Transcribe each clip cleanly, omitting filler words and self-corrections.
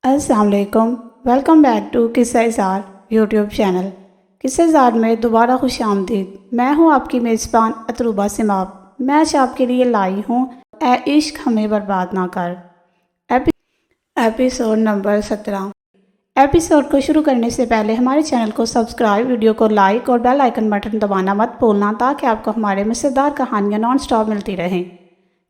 अस्सलाम वालेकुम। Welcome back to किस्सा इज़ार यूट्यूब चैनल। किस्सा इज़ार में दोबारा खुश आमदीद। मैं हूँ आपकी मेज़बान अतरूबा सिमाब। मैं आज आपके लिए लाई हूँ ए इश्क हमें बर्बाद ना कर, एपिसोड नंबर 17। एपिसोड को शुरू करने से पहले हमारे चैनल को सब्सक्राइब, वीडियो को लाइक और बेल आइकन बटन दबाना मत भूलना ताकि आपको हमारे मज़ेदार कहानियाँ नॉन स्टॉप मिलती रहें।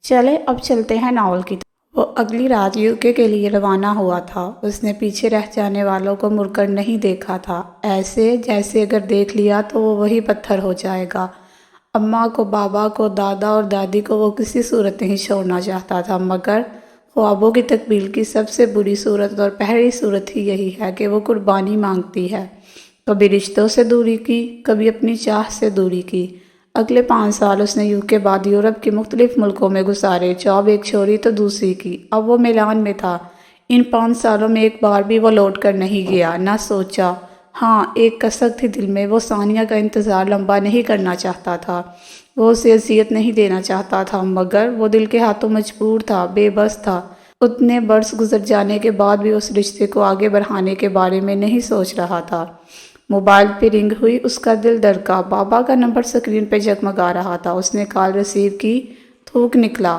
चले अब चलते हैं नावल की। वो अगली रात यूके के लिए रवाना हुआ था। उसने पीछे रह जाने वालों को मुड़कर नहीं देखा था, ऐसे जैसे अगर देख लिया तो वो वही पत्थर हो जाएगा। अम्मा को, बाबा को, दादा और दादी को वो किसी सूरत नहीं छोड़ना चाहता था, मगर ख्वाबों की तकमील की सबसे बुरी सूरत और पहली सूरत ही यही है कि वो कुर्बानी मांगती है। कभी रिश्तों से दूरी की, कभी अपनी चाह से दूरी की। अगले 5 साल उसने यूके बाद यूरोप के मुख्तलिफ मुल्कों में गुजारे। जॉब एक छोड़ी तो दूसरी की। अब वो मिलान में था। इन 5 सालों में एक बार भी वो लौट कर नहीं गया, ना सोचा। हाँ, एक कसक थी दिल में, वो सानिया का इंतज़ार लंबा नहीं करना चाहता था। वो उसे अजियत नहीं देना चाहता था, मगर वो दिल के हाथों मजबूर था, बेबस था। उतने बरस गुजर जाने के बाद भी उस रिश्ते को आगे बढ़ाने के बारे में नहीं सोच रहा था। मोबाइल पे रिंग हुई, उसका दिल धड़का। बाबा का नंबर स्क्रीन पे जगमगा रहा था। उसने कॉल रिसीव की, थूक निकला।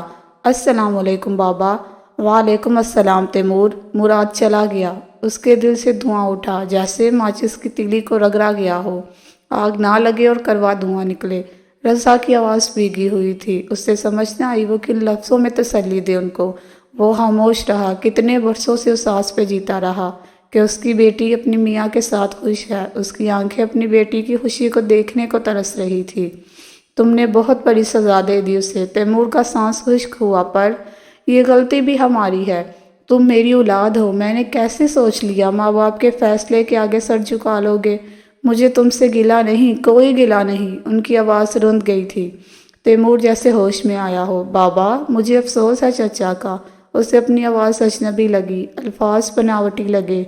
अस्सलाम वालेकुम बाबा। वालेकुम अस्सलाम तैमूर। मुराद चला गया। उसके दिल से धुआं उठा, जैसे माचिस की तीली को रगड़ा गया हो। आग ना लगे और करवा धुआं निकले। रज़ा की आवाज़ भीगी हुई थी। उससे समझ न आई वो किन लफ्ज़ों में तसल्ली दे उनको। वो खामोश रहा। कितने बरसों से उस आस पे जीता रहा कि उसकी बेटी अपनी मियाँ के साथ खुश है। उसकी आंखें अपनी बेटी की खुशी को देखने को तरस रही थी। तुमने बहुत बड़ी सज़ा दे दी उसे। तैमूर का सांस खुश्क हुआ। पर यह गलती भी हमारी है। तुम मेरी औलाद हो। मैंने कैसे सोच लिया माँ बाप के फैसले के आगे सर झुका लोगे। मुझे तुमसे गिला नहीं, कोई गिला नहीं। उनकी आवाज़ रुंध गई थी। तैमूर जैसे होश में आया हो। बाबा, मुझे अफसोस है चचा का। उसे अपनी आवाज़ अजनबी लगी, अल्फाज बनावटी लगे।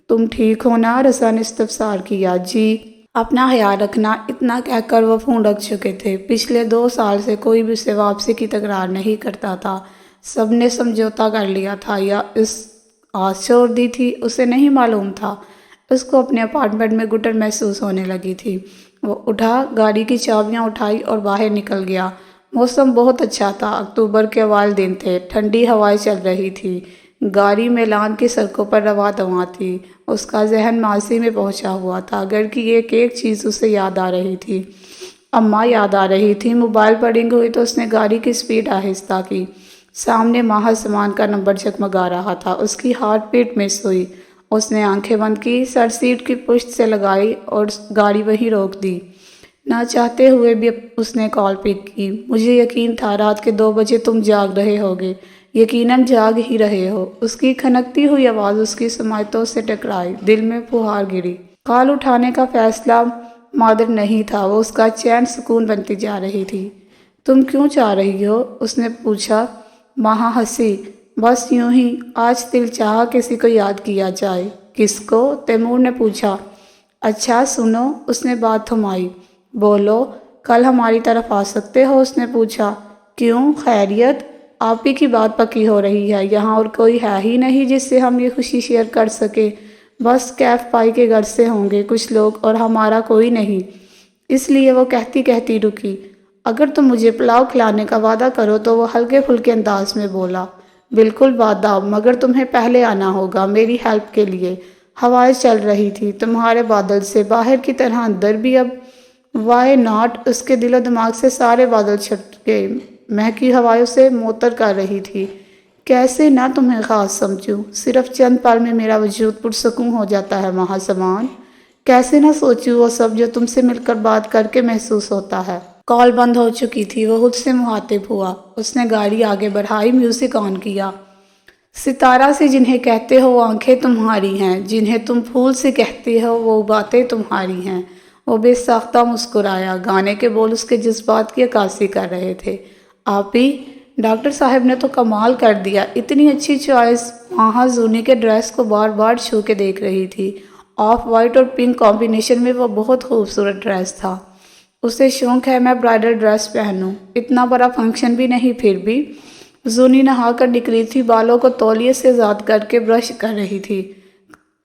तुम ठीक हो ना? रज़ा ने इस्तफसार किया। जी, अपना ख्याल रखना। इतना कहकर वो फ़ोन रख चुके थे। पिछले 2 साल से कोई भी उसे वापसी की तकरार नहीं करता था। सब ने समझौता कर लिया था या इस आस छोड़ दी थी, उसे नहीं मालूम था। उसको अपने अपार्टमेंट में घुटन महसूस होने लगी थी। वो उठा, गाड़ी की चाबियां उठाई और बाहर निकल गया। मौसम बहुत अच्छा था। अक्टूबर के अवाल दिन थे। ठंडी हवाएं चल रही थी। गाड़ी मिलान की सड़कों पर रवा दवा थी। उसका जहन माजी में पहुंचा हुआ था। घर की एक एक चीज़ उसे याद आ रही थी। अम्मा याद आ रही थी। मोबाइल पर रिंग हुई तो उसने गाड़ी की स्पीड आहिस्ता की। सामने माह समान का नंबर जगमगा रहा था। उसकी हार्ट बीट मिस हुई। उसने आंखें बंद की, सर सीट की पुश्त से लगाई और गाड़ी वहीं रोक दी। ना चाहते हुए भी उसने कॉल पिक की। मुझे यकीन था रात के 2 बजे तुम जाग रहे होगे। यकीनन जाग ही रहे हो। उसकी खनकती हुई आवाज़ उसकी समायतों से टकराई। दिल में फुहार गिरी। कॉल उठाने का फैसला मादर नहीं था। वो उसका चैन सुकून बनती जा रही थी। तुम क्यों चाह रही हो? उसने पूछा। माहा हंसी। बस यूं ही, आज दिल चाहा किसी को याद किया जाए। किसको? तैमूर ने पूछा। अच्छा सुनो, उसने बात थमाई। बोलो, कल हमारी तरफ आ सकते हो? उसने पूछा। क्यों, खैरियत? आप ही की बात पक्की हो रही है। यहाँ और कोई है ही नहीं जिससे हम ये खुशी शेयर कर सके। बस कैफ पाई के घर से होंगे कुछ लोग और हमारा कोई नहीं। इसलिए वो कहती कहती रुकी। अगर तुम मुझे पुलाव खिलाने का वादा करो तो वो हल्के फुल्के अंदाज में बोला। बिल्कुल वादा, मगर तुम्हें पहले आना होगा मेरी हेल्प के लिए। हवाएं चल रही थी तुम्हारे बादल से, बाहर की तरह अंदर भी। अब वाई नॉट? उसके दिलो दिमाग से सारे बादल छट गए। महकी हवाओं से मोतर कर रही थी। कैसे ना तुम्हें खास समझूं? सिर्फ चंद पल में मेरा वजूद पुरसकून हो जाता है महासमान। कैसे ना सोचूं वो सब जो तुमसे मिलकर बात करके महसूस होता है। कॉल बंद हो चुकी थी। वो खुद से मुहातिब हुआ। उसने गाड़ी आगे बढ़ाई, म्यूजिक ऑन किया। सितारा से जिन्हें कहते हो वो आंखें तुम्हारी हैं, जिन्हें तुम फूल से कहते हो वो बातें तुम्हारी हैं। वो बेसाख्ता मुस्कुराया। गाने के बोल उसके जज्बात की अक्कासी कर रहे थे। आप ही? डॉक्टर साहब ने तो कमाल कर दिया। इतनी अच्छी चॉइस। वहाँ जूनी के ड्रेस को बार बार छू के देख रही थी। ऑफ वाइट और पिंक कॉम्बिनेशन में वो बहुत खूबसूरत ड्रेस था। उसे शौक है मैं ब्राइडल ड्रेस पहनूं। इतना बड़ा फंक्शन भी नहीं, फिर भी زونی نہا کر نکلی تھی، بالوں کو تولیے سے آزاد کر کے برش کر رہی تھی۔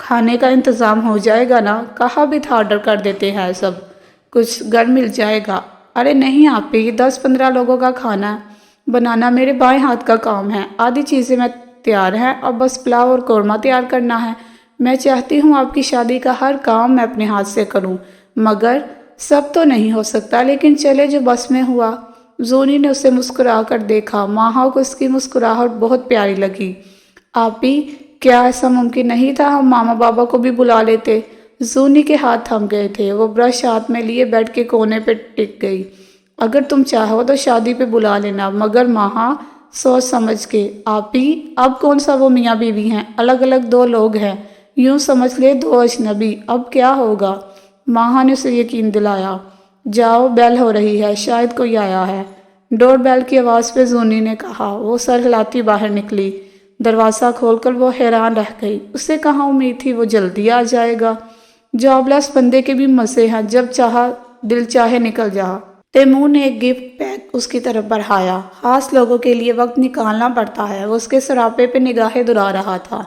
کھانے کا انتظام ہو جائے گا نا؟ کہا بھی تھا آرڈر کر دیتے ہیں، سب کچھ گھر مل جائے گا۔ ارے نہیں آپی، 10-15 لوگوں کا کھانا بنانا میرے بائیں ہاتھ کا کام ہے، آدھی چیزیں میں تیار ہیں، اب بس پلاؤ اور قورمہ تیار کرنا ہے۔ میں چاہتی ہوں آپ کی شادی کا ہر کام میں اپنے ہاتھ سے کروں، مگر سب تو نہیں ہو سکتا، لیکن چلے جو بس میں ہوا۔ زونی نے اسے مسکرا کر دیکھا، ماہا کو اس کی مسکراہٹ بہت پیاری لگی۔ آپی، کیا ایسا ممکن نہیں تھا ہم ماما بابا کو بھی بلا لیتے؟ زونی کے ہاتھ تھم گئے تھے، وہ برش ہاتھ میں لیے بیڈ کے کونے پہ ٹک گئی۔ اگر تم چاہو تو شادی پہ بلا لینا، مگر ماہا سوچ سمجھ کے۔ آپی، اب کون سا وہ میاں بیوی ہیں، الگ الگ 2 لوگ ہیں، یوں سمجھ لے 2 اجنبی، اب کیا ہوگا؟ ماہا نے اسے یقین دلایا۔ جاؤ، بیل ہو رہی ہے، شاید کوئی آیا ہے۔ ڈور بیل کی آواز پہ زونی نے کہا۔ وہ سر ہلاتی باہر نکلی۔ دروازہ کھول کر وہ حیران رہ گئی، اسے کہاں امید تھی وہ جلدی آ جائے گا۔ جاب لیس بندے کے بھی مزے ہیں، جب چاہا دل چاہے نکل جا۔ تیمور نے ایک گفٹ پیک اس کی طرف بڑھایا۔ خاص لوگوں کے لیے وقت نکالنا پڑتا ہے، وہ اس کے سراپے پہ نگاہیں دڑا رہا تھا۔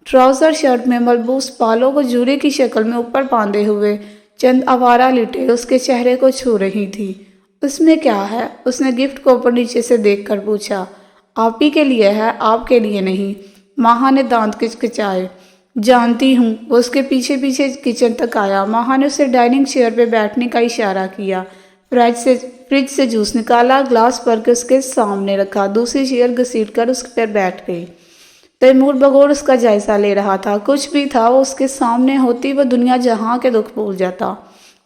ٹراؤزر شرٹ میں ملبوس بالوں کو جوڑے کی شکل میں اوپر باندھے ہوئے چند آوارہ لٹیں اس کے چہرے کو چھو رہی تھی۔ اس میں کیا ہے؟ اس نے گفٹ کو اوپر نیچے سے دیکھ کر پوچھا۔ آپ ہی کے لیے ہے، آپ کے لیے نہیں۔ ماہا نے دانت کچکچائے۔ جانتی ہوں۔ وہ اس کے پیچھے پیچھے کچن تک آیا۔ ماہا نے اسے ڈائننگ چیئر پہ بیٹھنے کا اشارہ کیا۔ فریج سے جوس نکالا، گلاس بھر کے اس کے سامنے رکھا، دوسری چیئر گھسیٹ کر اس پر بیٹھ گئی۔ تیمور بغور اس کا جائزہ لے رہا تھا۔ کچھ بھی تھا، وہ اس کے سامنے ہوتی وہ دنیا جہاں کے دکھ بھول جاتا۔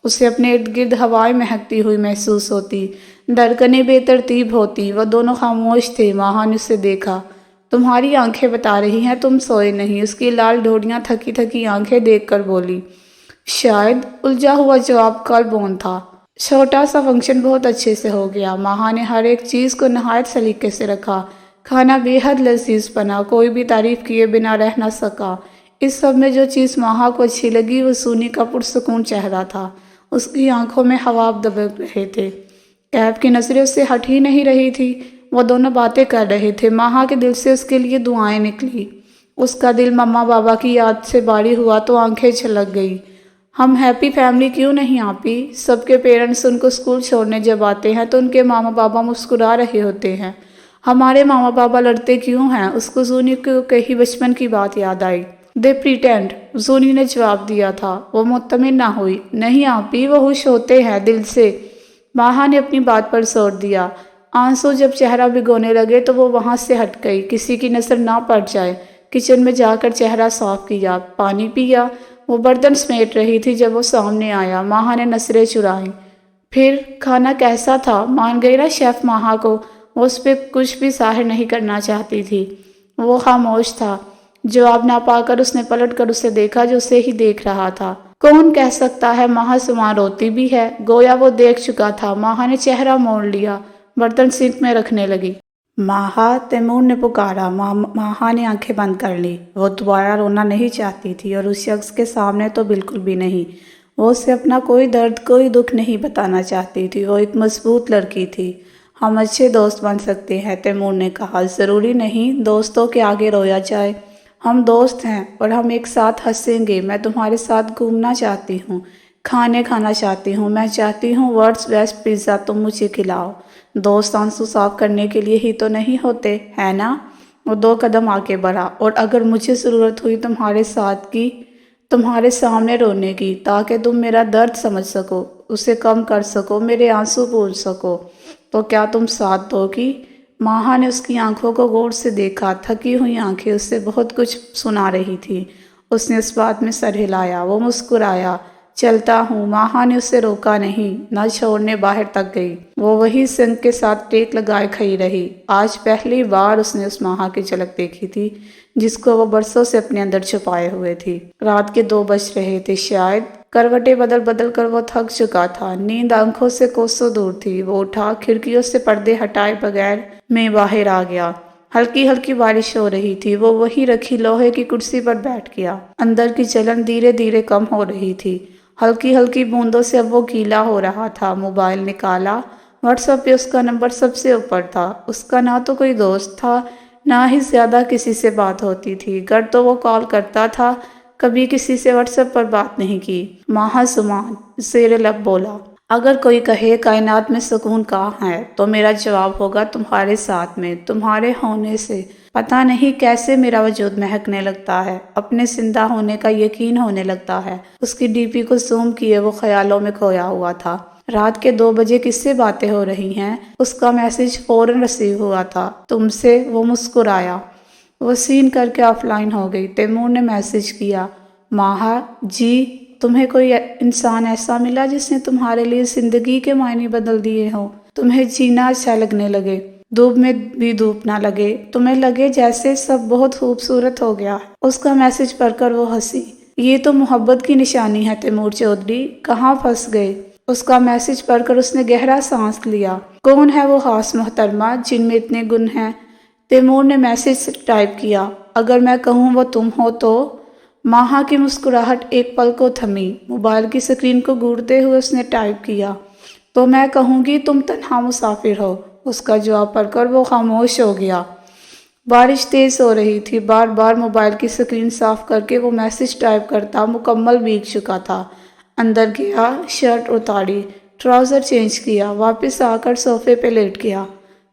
اسے اپنے ارد گرد ہوائیں مہکتی ہوئی محسوس ہوتی، دھڑکنیں بے ترتیب ہوتی۔ وہ دونوں خاموش تھے۔ ماہا نے اسے دیکھا۔ تمہاری آنکھیں بتا رہی ہیں تم سوئے نہیں، اس کی لال ڈھوڑیاں تھکی تھکی آنکھیں دیکھ کر بولی۔ شاید الجھا ہوا جواب قلبون تھا۔ چھوٹا سا فنکشن بہت اچھے سے ہو گیا۔ ماہا نے ہر ایک چیز کو نہایت سلیقے سے رکھا۔ کھانا بے حد لذیذ بنا، کوئی بھی تعریف کیے بنا رہ نہ سکا۔ اس سب میں جو چیز ماہا کو اچھی لگی وہ سونی کا پرسکون چہرہ تھا۔ اس کی آنکھوں میں خواب دبک رہے تھے۔ کیب کی نظریں اس سے ہٹ ہی نہیں رہی تھی۔ وہ دونوں باتیں کر رہے تھے۔ ماہا کے دل سے اس کے لیے دعائیں نکلی۔ اس کا دل مما بابا کی یاد سے بھاری ہوا تو آنکھیں چھلک گئی۔ ہم ہیپی فیملی کیوں نہیں آپی؟ سب کے پیرنٹس ان کو اسکول چھوڑنے جب آتے ہیں تو ان کے ماما بابا مسکرا رہے ہوتے ہیں۔ ہمارے ماما بابا لڑتے کیوں ہیں؟ اس کو زونی کو کہیں بچپن کی بات یاد آئی۔ دے پریٹینڈ، زونی نے جواب دیا تھا۔ وہ مطمئن نہ ہوئی۔ نہیں آپی، وہ خوش ہوتے ہیں دل سے۔ ماہا نے اپنی بات پر زور دیا۔ آنسو جب چہرہ بھگونے لگے تو وہ وہاں سے ہٹ گئی، کسی کی نظر نہ پڑ جائے۔ کچن میں جا کر چہرہ صاف کیا، پانی پیا۔ وہ برتن سمیٹ رہی تھی جب وہ سامنے آیا۔ ماہا نے نظریں چرائیں۔ پھر کھانا کیسا تھا؟ مان گئی نا شیف ماہا کو؟ وہ اس پہ کچھ بھی ظاہر نہیں کرنا چاہتی تھی۔ وہ خاموش تھا۔ جواب نہ پا کر اس نے پلٹ کر اسے دیکھا جو اسے ہی دیکھ رہا تھا۔ کون کہہ سکتا ہے ماہا سماں روتی بھی ہے؟ گویا وہ دیکھ چکا تھا۔ ماہا نے چہرہ موڑ لیا، برتن سنک میں رکھنے لگی۔ ماہا، تیمور نے پکارا۔ ماہا نے آنکھیں بند کر لی۔ وہ دوبارہ رونا نہیں چاہتی تھی، اور اس شخص کے سامنے تو بالکل بھی نہیں۔ وہ اسے اپنا کوئی درد، کوئی دکھ نہیں بتانا چاہتی تھی۔ وہ ایک مضبوط لڑکی تھی۔ ہم اچھے دوست بن سکتے ہیں، تیمور نے کہا۔ ضروری نہیں دوستوں کے آگے رویا جائے۔ ہم دوست ہیں اور ہم ایک ساتھ ہنسیں گے۔ میں تمہارے ساتھ گھومنا چاہتی ہوں، کھانے کھانا چاہتی ہوں۔ میں چاہتی ہوں ورلڈز بیسٹ پیزا تم مجھے کھلاؤ۔ دوست آنسو صاف کرنے کے لیے ہی تو نہیں ہوتے، ہے نا؟ وہ 2 قدم آگے بڑھا۔ اور اگر مجھے ضرورت ہوئی تمہارے ساتھ کی، تمہارے سامنے رونے کی، تاکہ تم میرا درد سمجھ سکو، اسے کم کر سکو، میرے آنسو پوچھ سکو، تو کیا تم ساتھ دو گی؟ ماہا نے اس کی آنکھوں کو غور سے دیکھا۔ تھکی ہوئی آنکھیں اس سے بہت کچھ سنا رہی تھی۔ اس نے اس بات میں سر ہلایا۔ وہ مسکرایا۔ چلتا ہوں۔ ماہا نے اسے روکا نہیں، نہ چھوڑنے باہر تک گئی۔ وہ وہی سنک کے ساتھ ٹیک لگائے کھڑی رہی۔ آج پہلی بار اس نے اس ماہا کی جھلک دیکھی تھی جس کو وہ برسوں سے اپنے اندر چھپائے ہوئے تھی۔ رات کے 2 بج رہے تھے شاید۔ کروٹیں بدل بدل کر وہ تھک چکا تھا۔ نیند آنکھوں سے کوسوں دور تھی۔ وہ اٹھا، کھڑکیوں سے پردے ہٹائے بغیر میں باہر آ گیا۔ ہلکی ہلکی بارش ہو رہی تھی۔ وہ وہی رکھی لوہے کی کرسی پر بیٹھ گیا۔ اندر کی جلن دھیرے دھیرے کم ہو رہی تھی۔ ہلکی ہلکی بوندوں سے اب وہ گیلا ہو رہا تھا۔ موبائل نکالا، व्हाट्सएप पे उसका नंबर सबसे ऊपर था। उसका ना तो कोई दोस्त था, ना ही ज़्यादा किसी से बात होती थी। घर तो वो कॉल करता था, कभी किसी से व्हाट्सएप पर बात नहीं की। मासूमान ज़ेर लब बोला, अगर कोई कहे कायनात में सुकून कहाँ है, तो मेरा जवाब होगा तुम्हारे साथ में, तुम्हारे होने से पता नहीं कैसे मेरा वजूद महकने लगता है, अपने जिंदा होने का यकीन होने लगता है। उसकी डीपी को ज़ूम किए वो ख्यालों में खोया हुआ था। रात के 2 बजे किससे बातें हो रही हैं? उसका मैसेज फौरन रिसीव हुआ था, तुमसे। वो मुस्कुराया, वो सीन करके ऑफलाइन हो गई। तैमूर ने मैसेज किया, माहा जी, तुम्हें कोई इंसान ऐसा मिला जिसने तुम्हारे लिए जिंदगी के मायने बदल दिए हो। तुम्हें जीना अच्छा लगने लगे, धूप में भी धूप ना लगे, तुम्हें लगे जैसे सब बहुत खूबसूरत हो गया। उसका मैसेज पढ़कर वो हंसी। ये तो मोहब्बत की निशानी है तैमूर चौधरी, कहाँ फंस गए? उसका मैसेज पढ़कर उसने गहरा सांस लिया। कौन है वो खास मोहतरमा जिनमें इतने गुण हैं? तैमूर ने मैसेज टाइप किया, अगर मैं कहूँ वो तुम हो तो? माहा की मुस्कुराहट एक पल को थमी। मोबाइल की स्क्रीन को घूरते हुए उसने टाइप किया, तो मैं कहूँगी तुम तन्हा मुसाफिर हो। उसका जवाब पढ़कर वो खामोश हो गया। बारिश तेज हो रही थी। बार बार मोबाइल की स्क्रीन साफ करके वो मैसेज टाइप करता मुकम्मल भीग चुका था। अंदर गया, शर्ट उतारी, ट्राउज़र चेंज किया, वापस आकर सोफे पे लेट गया।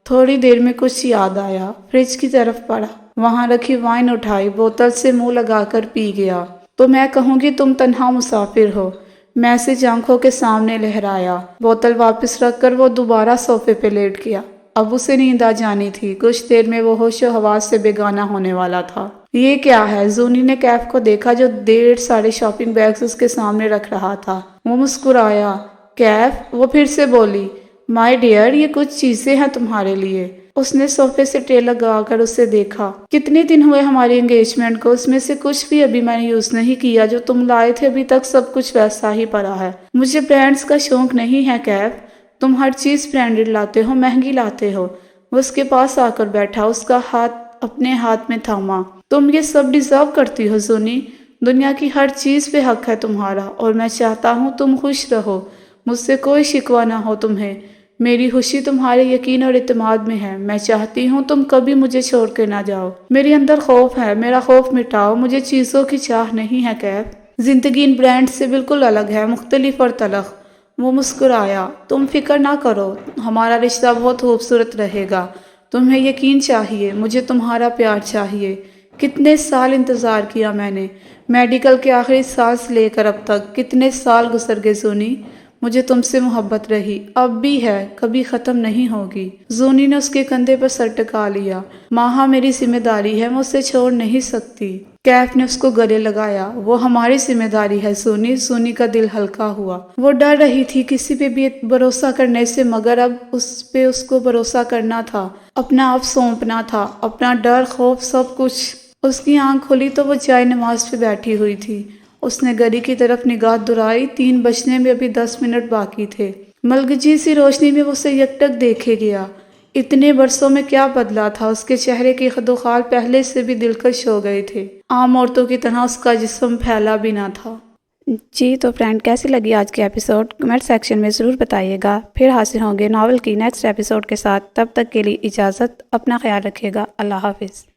थोड़ी देर में कुछ याद आया, फ्रिज की तरफ पड़ा, वहां रखी वाइन उठाई, बोतल से मुंह लगाकर पी गया। तो मैं कहूँगी तुम तन्हा मुसाफिर हो। मैसेज आंखों के सामने लहराया। बोतल वापस रखकर वो दोबारा सोफे पे लेट गया। अब उसे नींद आ जानी थी। कुछ देर में वो होशो हवास से बेगाना होने वाला था। ये क्या है? जूनी ने कैफ को देखा जो ढेर सारे शॉपिंग बैग्स उसके सामने रख रहा था। वो मुस्कुराया। कैफ? वो फिर से बोली, माय डियर, ये कुछ चीजें हैं तुम्हारे लिए। उसने सोफे से ट्रे लगाकर उसे देखा। कितने दिन हुए हमारी एंगेजमेंट को, उसमें से कुछ भी अभी मैंने यूज नहीं किया। जो तुम लाए थे अभी तक सब कुछ वैसा ही पड़ा है। मुझे ब्रांड्स का शौक नहीं है कैफ, तुम हर चीज ब्रांडेड लाते हो, महंगी लाते हो। वो उसके पास आकर बैठा, उसका हाथ अपने हाथ में थामा। तुम ये सब डिजर्व करती हो जूनी, दुनिया की हर चीज पे हक है तुम्हारा, और मैं चाहता हूँ तुम खुश रहो। मुझसे कोई शिकवा ना हो तुम्हें। मेरी खुशी तुम्हारे यकीन और इत्मीनान में है। मैं चाहती हूँ तुम कभी मुझे छोड़ के ना जाओ। मेरे अंदर खौफ है, मेरा खौफ मिटाओ। मुझे चीज़ों की चाह नहीं है कैफ। जिंदगी इन ब्रांड से बिल्कुल अलग है, मुख्तलिफ और तलख। वो मुस्कुराया, तुम फिक्र ना करो, हमारा रिश्ता बहुत खूबसूरत रहेगा। तुम्हें यकीन चाहिए, मुझे तुम्हारा प्यार चाहिए। कितने साल इंतज़ार किया मैंने, मेडिकल के आखिरी सांस लेकर अब तक। कितने साल गुजर गए जूनी, मुझे तुमसे मोहब्बत रही, अब भी है, कभी ख़त्म नहीं होगी। जूनी ने उसके कंधे पर सर टिका लिया। माहा मेरी जिम्मेदारी है, मैं उसे छोड़ नहीं सकती। कैफ ने उसको गले लगाया। वो हमारी जिम्मेदारी है जूनी। जूनी का दिल हल्का हुआ। वो डर रही थी किसी पे भी भरोसा करने से, मगर अब उस पे उसको भरोसा करना था, अपना आप सौंपना था, अपना डर खौफ सब कुछ। उसकी आंख खुली तो वो जाए नमाज पे बैठी हुई थी। उसने घड़ी की तरफ निगाह दुराई। 3 बजने में अभी 10 मिनट बाकी थे। मलगजी सी रोशनी में वो उसे यकटक देखे गया। इतने बरसों में क्या बदला था? उसके चेहरे के खदोखाल पहले से भी दिलकश हो गए थे। आम औरतों की तरह उसका जिस्म फैला भी ना था। जी तो फ्रेंड, कैसी लगी आज की एपिसोड? कमेंट सेक्शन में ज़रूर बताइएगा। फिर हाजिर होंगे नॉवल की नेक्स्ट एपिसोड के साथ। तब तक के लिए इजाज़त, अपना ख्याल रखिएगा। अल्लाह हाफिज़।